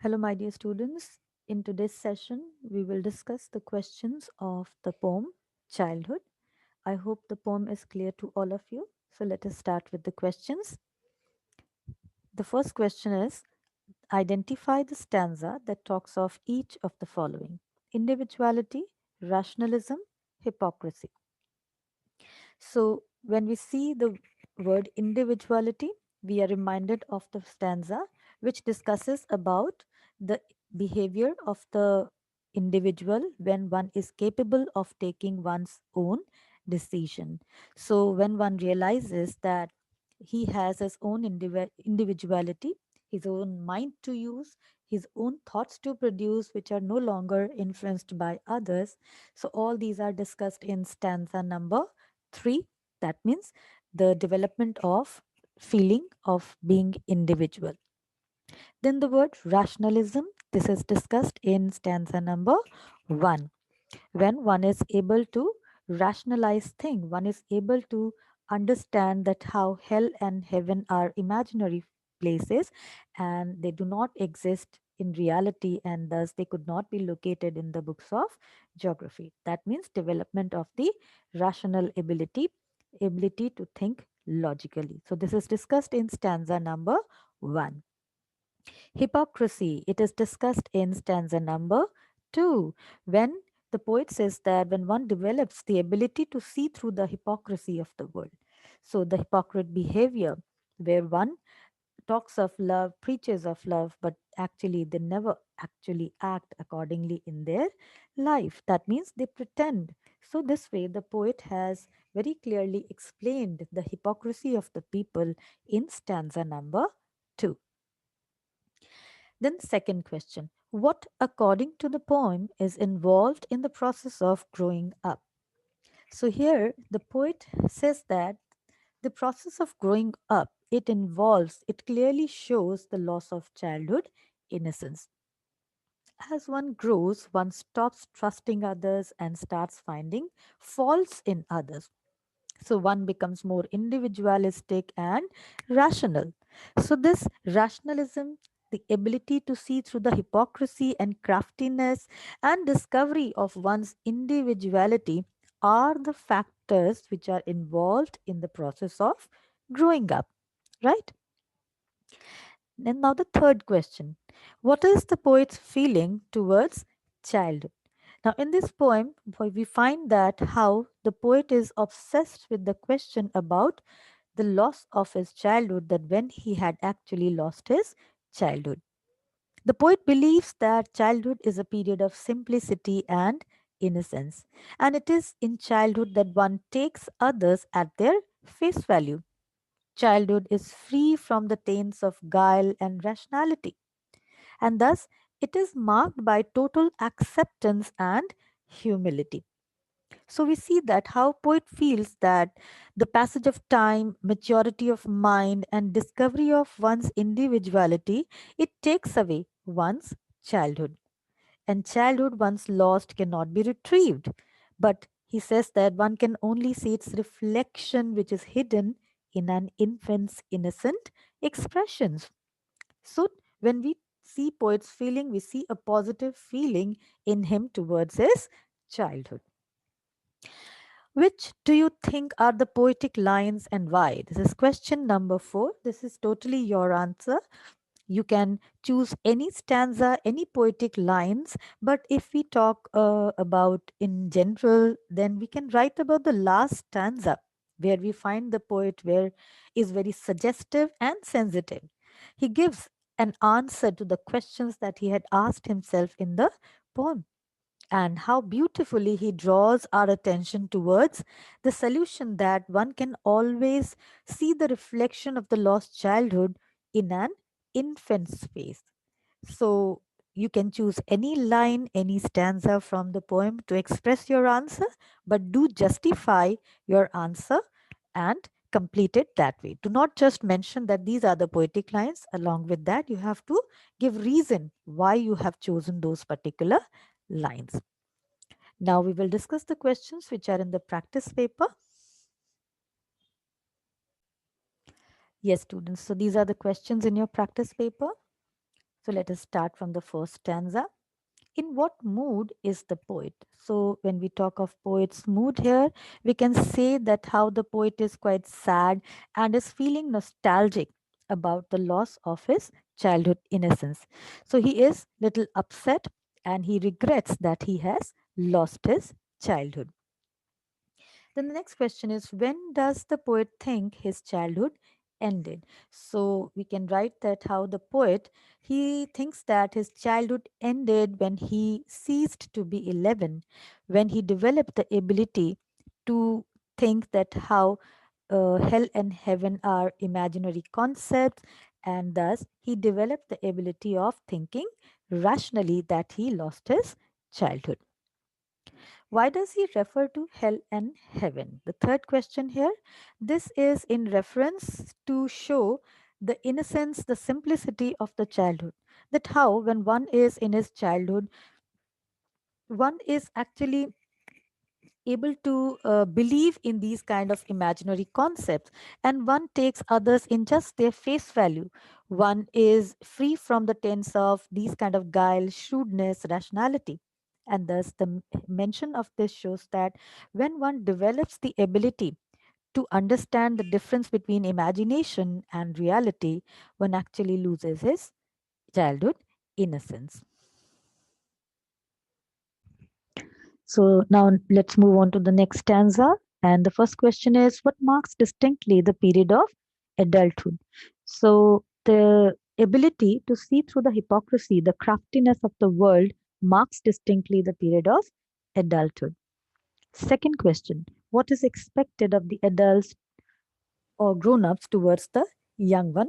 Hello, my dear students. In today's session, we will discuss the questions of the poem Childhood. I hope the poem is clear to all of you. So let us start with the questions. The first question is, identify the stanza that talks of each of the following: individuality, rationalism, hypocrisy. So, when we see the word individuality, we are reminded of the stanza which discusses about the behavior of the individual when one is capable of taking one's own decision. So, when one realizes that he has his own individuality, his own mind to use, his own thoughts to produce, which are no longer influenced by others. So, all these are discussed in stanza number 3. That means the development of feeling of being individual. Then the word rationalism, this is discussed in stanza number 1. When one is able to rationalize thing, one is able to understand that how hell and heaven are imaginary places and they do not exist in reality, and thus they could not be located in the books of geography. That means development of the rational ability to think logically. So this is discussed in stanza number 1. Hypocrisy, it is discussed in stanza number 2. When the poet says that when one develops the ability to see through the hypocrisy of the world, so the hypocrite behavior, where one talks of love, preaches of love, but actually they never actually act accordingly in their life. That means they pretend. So, this way, the poet has very clearly explained the hypocrisy of the people in stanza number 2. Then, second question: what, according to the poem, is involved in the process of growing up? So, here the poet says that the process of growing up, it involves, it clearly shows the loss of childhood innocence. As one grows, one stops trusting others and starts finding faults in others. So one becomes more individualistic and rational. So this rationalism, the ability to see through the hypocrisy and craftiness and discovery of one's individuality are the factors which are involved in the process of growing up, right? And now the third question: what is the poet's feeling towards childhood? Now, in this poem, we find that how the poet is obsessed with the question about the loss of his childhood, that when he had actually lost his childhood. The poet believes that childhood is a period of simplicity and innocence, and it is in childhood that one takes others at their face value. Childhood is free from the taints of guile and rationality, and thus it is marked by total acceptance and humility. So we see that how poet feels that the passage of time, maturity of mind, and discovery of one's individuality, it takes away one's childhood. And childhood once lost cannot be retrieved. But he says that one can only see its reflection which is hidden in an infant's innocent expressions. So when we see poet's feeling, we see a positive feeling in him towards his childhood. Which do you think are the poetic lines and why? This is question number 4. This is totally your answer. You can choose any stanza, any poetic lines, but if we talk about in general, then we can write about the last stanza where we find the poet where is very suggestive and sensitive. He gives an answer to the questions that he had asked himself in the poem, and how beautifully he draws our attention towards the solution that one can always see the reflection of the lost childhood in an infant's face. So you can choose any line, any stanza from the poem to express your answer, but do justify your answer and complete it that way. Do not just mention that these are the poetic lines. Along with that, you have to give reason why you have chosen those particular lines. Now we will discuss the questions which are in the practice paper. Yes, students. So these are the questions in your practice paper. So let us start from the first stanza. In what mood is the poet? So when we talk of poet's mood here, we can say that how the poet is quite sad and is feeling nostalgic about the loss of his childhood innocence. So he is little upset and he regrets that he has lost his childhood. Then the next question is, when does the poet think his childhood ended? So we can write that how the poet, he thinks that his childhood ended when he ceased to be 11, when he developed the ability to think that how hell and heaven are imaginary concepts, and thus he developed the ability of thinking rationally that he lost his childhood. Why does he refer to hell and heaven? The third question here. This is in reference to show the innocence, the simplicity of the childhood. That how, when one is in his childhood, one is actually able to believe in these kind of imaginary concepts, and one takes others in just their face value. One is free from the tense of these kind of guile, shrewdness, rationality. And thus the mention of this shows that when one develops the ability to understand the difference between imagination and reality, one actually loses his childhood innocence. So now let's move on to the next stanza. And the first question is, what marks distinctly the period of adulthood? So the ability to see through the hypocrisy, the craftiness of the world marks distinctly the period of adulthood. Second question, what is expected of the adults or grown-ups towards the young one?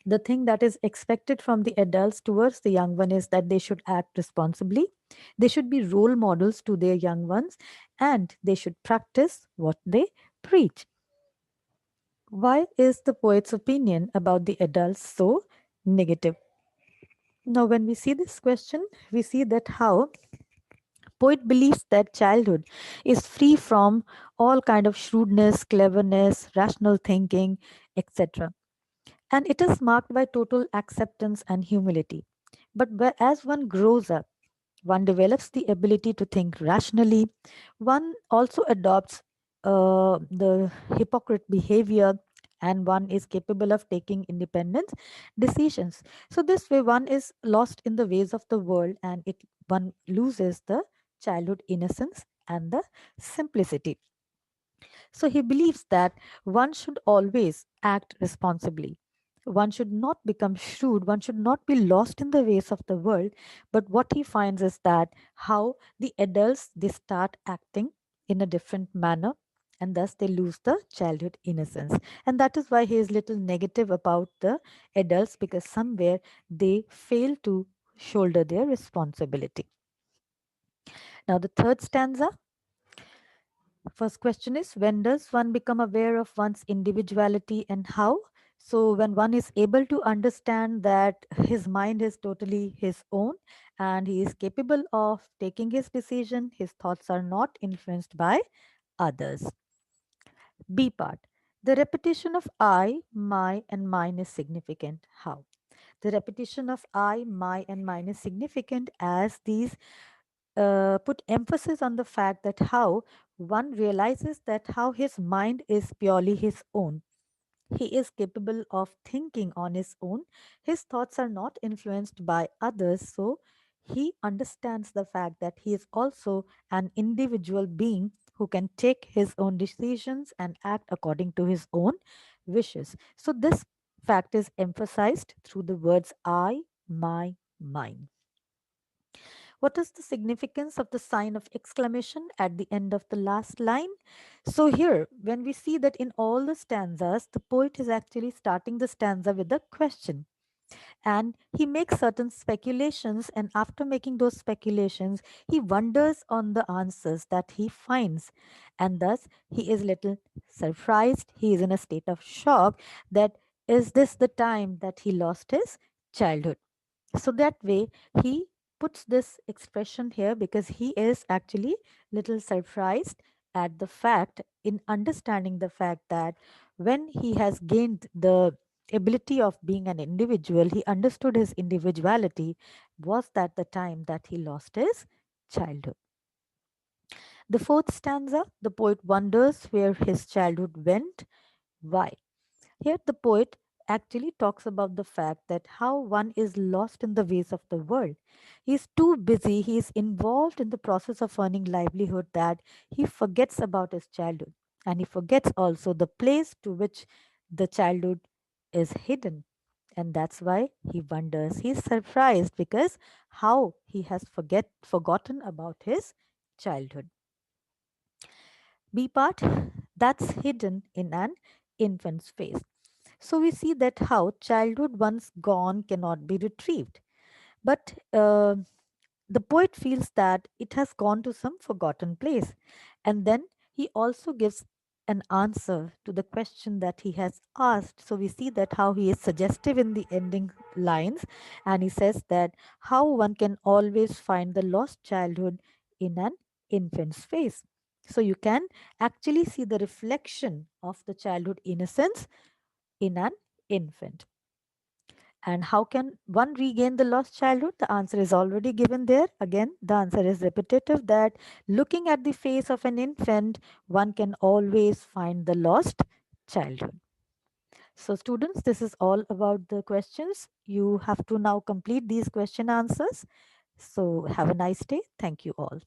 The thing that is expected from the adults towards the young one is that they should act responsibly, they should be role models to their young ones, and they should practice what they preach. Why is the poet's opinion about the adults so negative? Now, when we see this question, we see that how poet believes that childhood is free from all kind of shrewdness, cleverness, rational thinking, etc. And it is marked by total acceptance and humility. But as one grows up, one develops the ability to think rationally, one also adopts the hypocrite behavior, and one is capable of taking independent decisions. So, this way, one is lost in the ways of the world, and one loses the childhood innocence and the simplicity. So he believes that one should always act responsibly. One should not become shrewd, one should not be lost in the ways of the world. But what he finds is that how the adults they start acting in a different manner, and thus they lose the childhood innocence. And that is why he is little negative about the adults, because somewhere they fail to shoulder their responsibility. Now the third stanza. First question is, when does one become aware of one's individuality and how? So, when one is able to understand that his mind is totally his own and he is capable of taking his decision, his thoughts are not influenced by others. B part. The repetition of I, my, and mine is significant. How? The repetition of I, my, and mine is significant as these put emphasis on the fact that how one realizes that how his mind is purely his own. He is capable of thinking on his own. His thoughts are not influenced by others. So he understands the fact that he is also an individual being who can take his own decisions and act according to his own wishes. So this fact is emphasized through the words I, my, mine. What is the significance of the sign of exclamation at the end of the last line? So, here, when we see that in all the stanzas, the poet is actually starting the stanza with a question. And he makes certain speculations, and after making those speculations, he wonders on the answers that he finds. And thus, he is little surprised. He is in a state of shock that is this the time that he lost his childhood? So that way he puts this expression here because he is actually little surprised at the fact in understanding the fact that when he has gained the ability of being an individual, he understood his individuality, was that the time that he lost his childhood. The fourth stanza, the poet wonders where his childhood went. Why? Here, the poet actually talks about the fact that how one is lost in the ways of the world. He's too busy, he's involved in the process of earning livelihood that he forgets about his childhood. And he forgets also the place to which the childhood is hidden. And that's why he wonders. He's surprised because how he has forgotten about his childhood. B part, that's hidden in an infant's face. So we see that how childhood once gone cannot be retrieved. But the poet feels that it has gone to some forgotten place. And then he also gives an answer to the question that he has asked. So we see that how he is suggestive in the ending lines. And he says that how one can always find the lost childhood in an infant's face. So you can actually see the reflection of the childhood innocence in an infant. And how can one regain the lost childhood? The answer is already given there. Again, the answer is repetitive that looking at the face of an infant, one can always find the lost childhood. So, students, this is all about the questions. You have to now complete these question answers. So, have a nice day. Thank you all.